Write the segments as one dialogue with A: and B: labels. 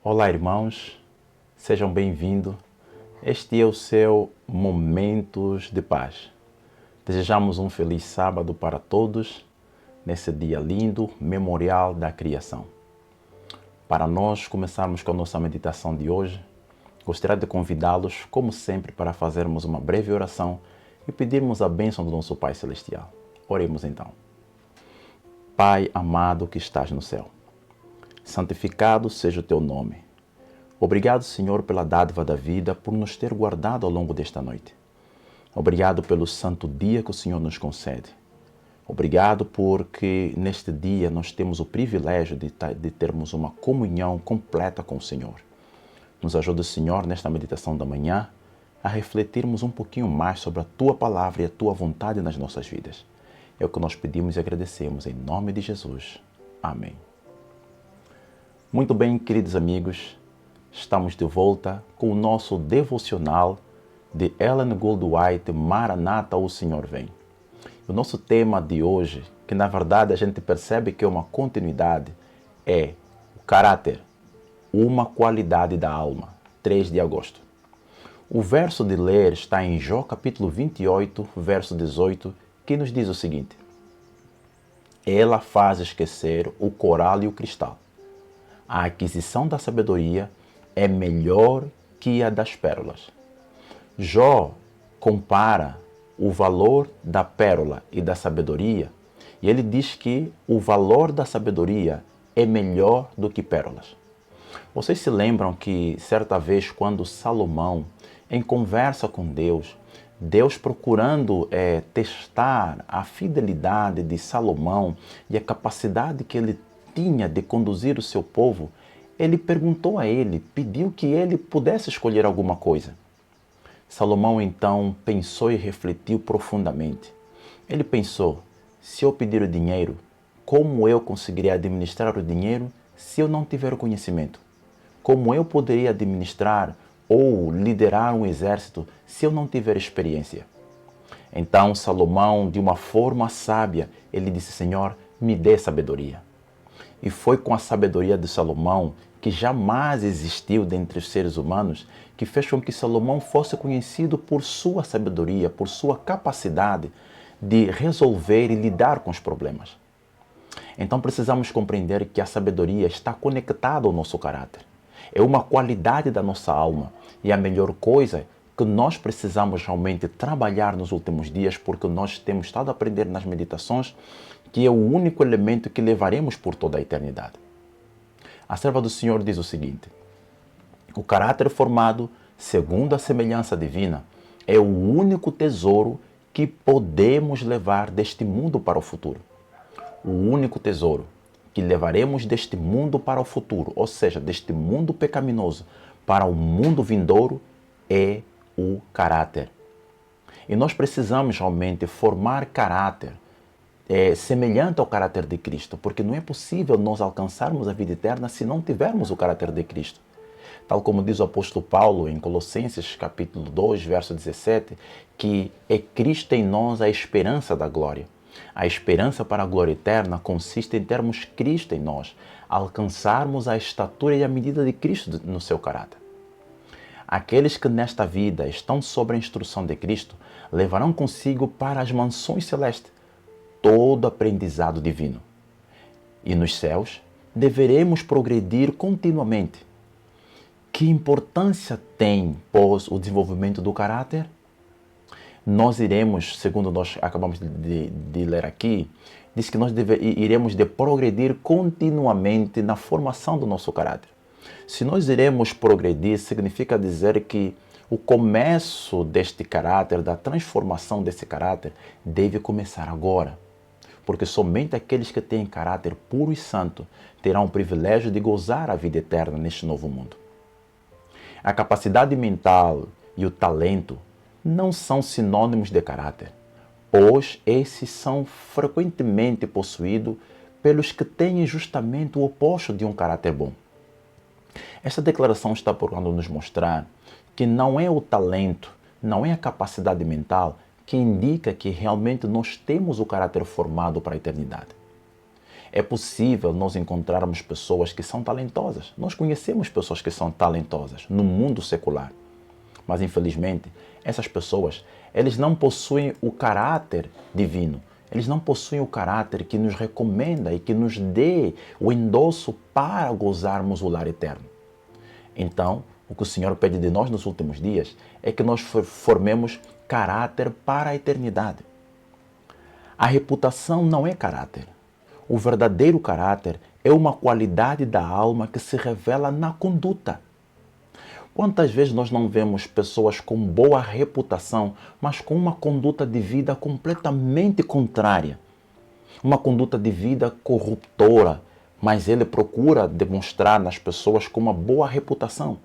A: Olá, irmãos, sejam bem-vindos. Este é o seu Momentos de Paz. Desejamos um feliz sábado para todos, nesse dia lindo, memorial da criação. Para nós começarmos com a nossa meditação de hoje, gostaria de convidá-los, como sempre, para fazermos uma breve oração e pedirmos a bênção do nosso Pai Celestial. Oremos então. Pai amado que estás no céu, santificado seja o teu nome. Obrigado, Senhor, pela dádiva da vida, por nos ter guardado ao longo desta noite. Obrigado pelo santo dia que o Senhor nos concede. Obrigado porque neste dia nós temos o privilégio de termos uma comunhão completa com o Senhor. Nos ajuda, Senhor, nesta meditação da manhã, a refletirmos um pouquinho mais sobre a Tua Palavra e a Tua vontade nas nossas vidas. É o que nós pedimos e agradecemos em nome de Jesus. Amém. Muito bem, queridos amigos, estamos de volta com o nosso devocional de Ellen Goldwhite, Maranata, o Senhor vem. O nosso tema de hoje, que na verdade a gente percebe que é uma continuidade, é o caráter, uma qualidade da alma, 3 de agosto. O verso de ler está em Jó capítulo 28, verso 18, que nos diz o seguinte: Ela faz esquecer o coral e o cristal. A aquisição da sabedoria é melhor que a das pérolas. Jó compara o valor da pérola e da sabedoria, e ele diz que o valor da sabedoria é melhor do que pérolas. Vocês se lembram que certa vez, quando Salomão, em conversa com Deus procurando testar a fidelidade de Salomão e a capacidade que ele tinha de conduzir o seu povo, ele perguntou a ele, pediu que ele pudesse escolher alguma coisa. Salomão então pensou e refletiu profundamente. Ele pensou: se eu pedir o dinheiro, como eu conseguiria administrar o dinheiro se eu não tiver o conhecimento? Como eu poderia administrar ou liderar um exército se eu não tiver experiência? Então Salomão, de uma forma sábia, ele disse: Senhor, me dê sabedoria. E foi com a sabedoria de Salomão, que jamais existiu dentre os seres humanos, que fez com que Salomão fosse conhecido por sua sabedoria, por sua capacidade de resolver e lidar com os problemas. Então precisamos compreender que a sabedoria está conectada ao nosso caráter. É uma qualidade da nossa alma e a melhor coisa que nós precisamos realmente trabalhar nos últimos dias, porque nós temos estado a aprender nas meditações que é o único elemento que levaremos por toda a eternidade. A serva do Senhor diz o seguinte: o caráter formado segundo a semelhança divina é o único tesouro que podemos levar deste mundo para o futuro. O único tesouro que levaremos deste mundo para o futuro, ou seja, deste mundo pecaminoso para o mundo vindouro, é o caráter. E nós precisamos realmente formar caráter semelhante ao caráter de Cristo, porque não é possível nós alcançarmos a vida eterna se não tivermos o caráter de Cristo. Tal como diz o apóstolo Paulo em Colossenses capítulo 2, verso 17, que é Cristo em nós a esperança da glória. A esperança para a glória eterna consiste em termos Cristo em nós, alcançarmos a estatura e a medida de Cristo no seu caráter. Aqueles que nesta vida estão sob a instrução de Cristo levarão consigo para as mansões celestes todo aprendizado divino. E nos céus deveremos progredir continuamente. Que importância tem, pois, o desenvolvimento do caráter? Nós iremos, segundo nós acabamos de ler aqui, diz que nós iremos progredir continuamente na formação do nosso caráter. Se nós iremos progredir, significa dizer que o começo deste caráter, da transformação desse caráter, deve começar agora. Porque somente aqueles que têm caráter puro e santo terão o privilégio de gozar a vida eterna neste novo mundo. A capacidade mental e o talento não são sinônimos de caráter, pois esses são frequentemente possuídos pelos que têm justamente o oposto de um caráter bom. Esta declaração está procurando nos mostrar que não é o talento, não é a capacidade mental que indica que realmente nós temos o caráter formado para a eternidade. É possível nós encontrarmos pessoas que são talentosas. Nós conhecemos pessoas que são talentosas no mundo secular. Mas, infelizmente, essas pessoas, eles não possuem o caráter divino. Eles não possuem o caráter que nos recomenda e que nos dê o endosso para gozarmos o lar eterno. Então, o que o Senhor pede de nós nos últimos dias é que nós formemos caráter para a eternidade. A reputação não é caráter. O verdadeiro caráter é uma qualidade da alma que se revela na conduta. Quantas vezes nós não vemos pessoas com boa reputação, mas com uma conduta de vida completamente contrária? Uma conduta de vida corruptora, mas ele procura demonstrar nas pessoas com uma boa reputação.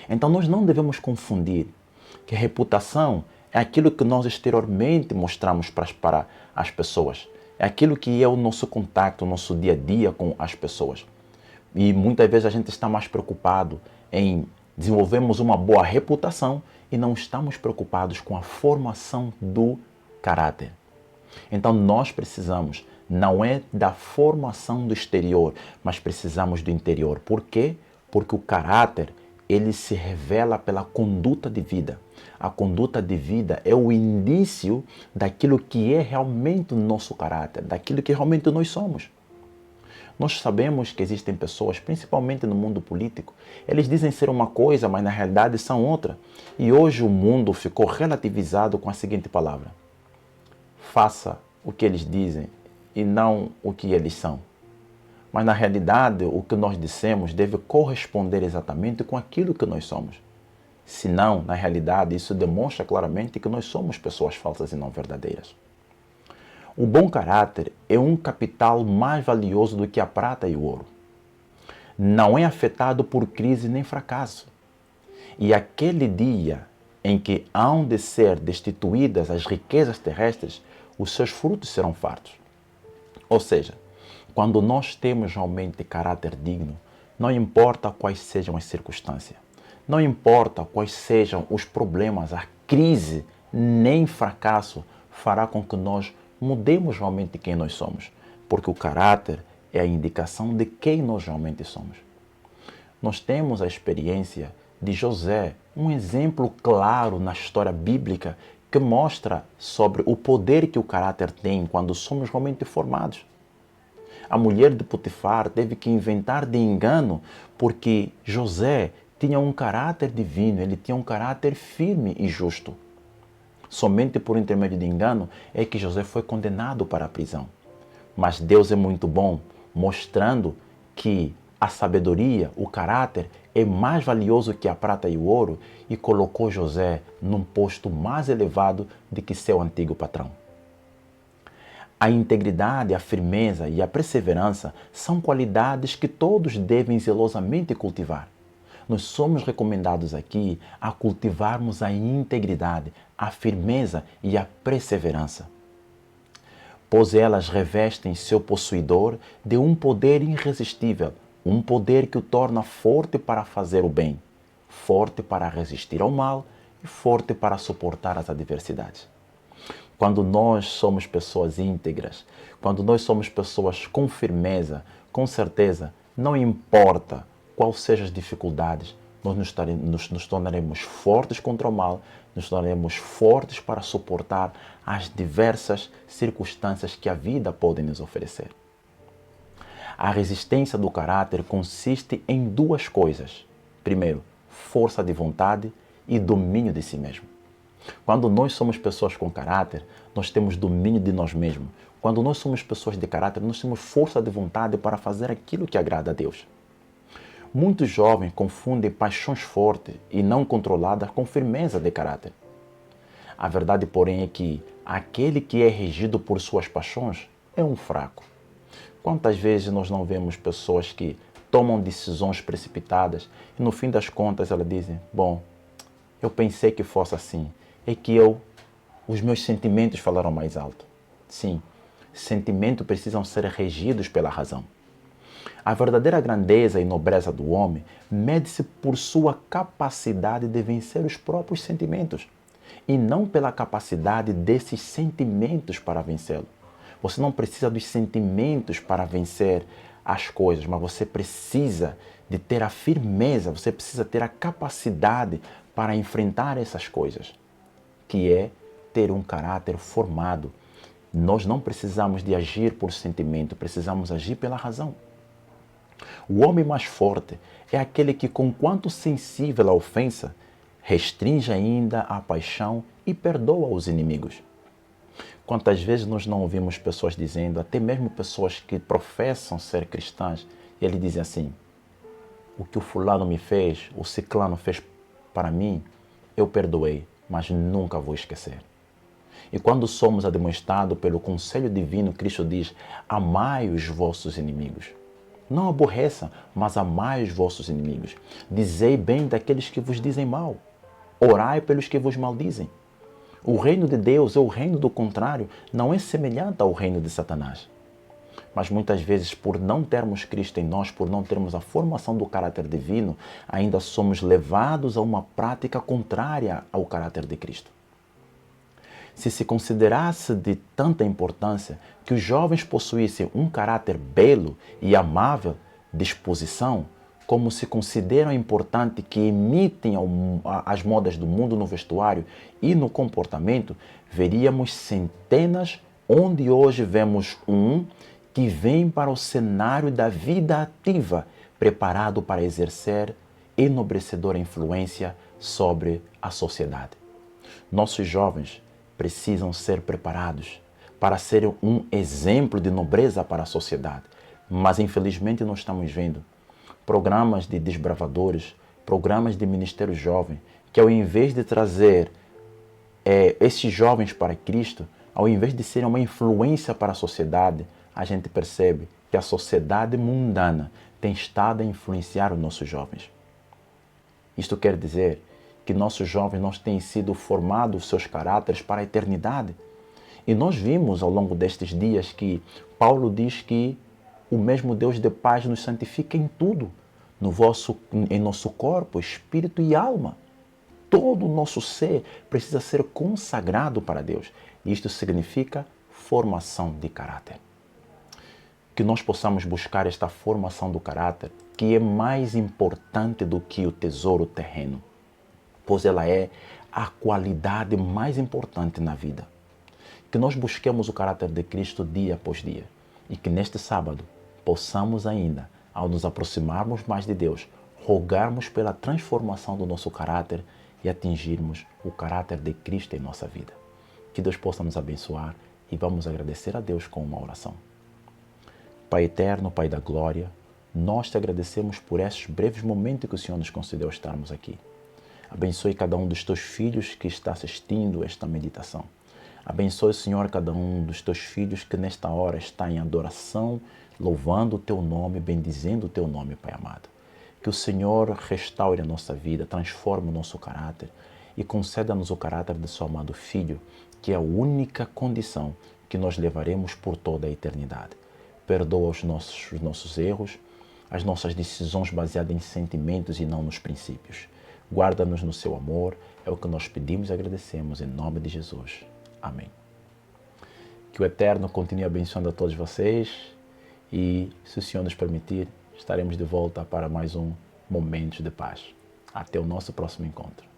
A: Então nós não devemos confundir que reputação é aquilo que nós exteriormente mostramos para as pessoas. É aquilo que é o nosso contato, o nosso dia a dia com as pessoas. E muitas vezes a gente está mais preocupado em desenvolvermos uma boa reputação e não estamos preocupados com a formação do caráter. Então nós precisamos, não é da formação do exterior, mas precisamos do interior. Por quê? Porque o caráter, ele se revela pela conduta de vida. A conduta de vida é o indício daquilo que é realmente o nosso caráter, daquilo que realmente nós somos. Nós sabemos que existem pessoas, principalmente no mundo político, eles dizem ser uma coisa, mas na realidade são outra. E hoje o mundo ficou relativizado com a seguinte palavra: faça o que eles dizem e não o que eles são. Mas na realidade o que nós dissemos deve corresponder exatamente com aquilo que nós somos. Senão, na realidade, isso demonstra claramente que nós somos pessoas falsas e não verdadeiras. O bom caráter é um capital mais valioso do que a prata e o ouro. Não é afetado por crise nem fracasso. E aquele dia em que hão de ser destituídas as riquezas terrestres, os seus frutos serão fartos. Ou seja, quando nós temos realmente caráter digno, não importa quais sejam as circunstâncias, não importa quais sejam os problemas, a crise nem fracasso fará com que nós mudemos realmente quem nós somos, porque o caráter é a indicação de quem nós realmente somos. Nós temos a experiência de José, um exemplo claro na história bíblica que mostra sobre o poder que o caráter tem quando somos realmente formados. A mulher de Potifar teve que inventar de engano porque José tinha um caráter divino, ele tinha um caráter firme e justo. Somente por intermédio de engano é que José foi condenado para a prisão. Mas Deus é muito bom, mostrando que a sabedoria, o caráter, é mais valioso que a prata e o ouro e colocou José num posto mais elevado do que seu antigo patrão. A integridade, a firmeza e a perseverança são qualidades que todos devem zelosamente cultivar. Nós somos recomendados aqui a cultivarmos a integridade, a firmeza e a perseverança, pois elas revestem seu possuidor de um poder irresistível, um poder que o torna forte para fazer o bem, forte para resistir ao mal e forte para suportar as adversidades. Quando nós somos pessoas íntegras, quando nós somos pessoas com firmeza, com certeza, não importa quais sejam as dificuldades, nós nos tornaremos fortes contra o mal, nos tornaremos fortes para suportar as diversas circunstâncias que a vida pode nos oferecer. A resistência do caráter consiste em duas coisas. Primeiro, força de vontade e domínio de si mesmo. Quando nós somos pessoas com caráter, nós temos domínio de nós mesmos. Quando nós somos pessoas de caráter, nós temos força de vontade para fazer aquilo que agrada a Deus. Muitos jovens confundem paixões fortes e não controladas com firmeza de caráter. A verdade, porém, é que aquele que é regido por suas paixões é um fraco. Quantas vezes nós não vemos pessoas que tomam decisões precipitadas e no fim das contas elas dizem: bom, eu pensei que fosse assim, é que os meus sentimentos falaram mais alto. Sim, sentimentos precisam ser regidos pela razão. A verdadeira grandeza e nobreza do homem mede-se por sua capacidade de vencer os próprios sentimentos e não pela capacidade desses sentimentos para vencê-lo. Você não precisa dos sentimentos para vencer as coisas, mas você precisa de ter a firmeza, você precisa ter a capacidade para enfrentar essas coisas, que é ter um caráter formado. Nós não precisamos de agir por sentimento, precisamos agir pela razão. O homem mais forte é aquele que, conquanto sensível à ofensa, restringe ainda a paixão e perdoa os inimigos. Quantas vezes nós não ouvimos pessoas dizendo, até mesmo pessoas que professam ser cristãs, e eles dizem assim: o que o fulano me fez, o ciclano fez para mim, eu perdoei, mas nunca vou esquecer. E quando somos admoestados pelo conselho divino, Cristo diz: amai os vossos inimigos. Não aborreçam, mas amai os vossos inimigos. Dizei bem daqueles que vos dizem mal. Orai pelos que vos maldizem. O reino de Deus, ou o reino do contrário, não é semelhante ao reino de Satanás. Mas muitas vezes, por não termos Cristo em nós, por não termos a formação do caráter divino, ainda somos levados a uma prática contrária ao caráter de Cristo. Se considerasse de tanta importância que os jovens possuíssem um caráter belo e amável disposição, como se consideram importante que imitem as modas do mundo no vestuário e no comportamento, veríamos centenas onde hoje vemos um que vem para o cenário da vida ativa, preparado para exercer enobrecedora influência sobre a sociedade. Nossos jovens precisam ser preparados para serem um exemplo de nobreza para a sociedade. Mas, infelizmente, nós estamos vendo programas de desbravadores, programas de ministério jovem, que ao invés de trazer esses jovens para Cristo, ao invés de serem uma influência para a sociedade, a gente percebe que a sociedade mundana tem estado a influenciar os nossos jovens. Isto quer dizer que nossos jovens não têm sido formados seus caráteres para a eternidade. E nós vimos ao longo destes dias que Paulo diz que o mesmo Deus de paz nos santifica em tudo, em nosso corpo, espírito e alma. Todo o nosso ser precisa ser consagrado para Deus. E isto significa formação de caráter. Que nós possamos buscar esta formação do caráter, que é mais importante do que o tesouro terreno, pois ela é a qualidade mais importante na vida. Que nós busquemos o caráter de Cristo dia após dia e que neste sábado possamos ainda, ao nos aproximarmos mais de Deus, rogarmos pela transformação do nosso caráter e atingirmos o caráter de Cristo em nossa vida. Que Deus possa nos abençoar e vamos agradecer a Deus com uma oração. Pai eterno, Pai da glória, nós te agradecemos por estes breves momentos que o Senhor nos concedeu estarmos aqui. Abençoe cada um dos teus filhos que está assistindo esta meditação. Abençoe, Senhor, cada um dos teus filhos que nesta hora está em adoração, louvando o teu nome, bendizendo o teu nome, Pai amado. Que o Senhor restaure a nossa vida, transforme o nosso caráter e conceda-nos o caráter de seu amado Filho, que é a única condição que nós levaremos por toda a eternidade. Perdoa os nossos erros, as nossas decisões baseadas em sentimentos e não nos princípios. Guarda-nos no seu amor, é o que nós pedimos e agradecemos em nome de Jesus. Amém. Que o Eterno continue abençoando a todos vocês e, se o Senhor nos permitir, estaremos de volta para mais um Momentos de Paz. Até o nosso próximo encontro.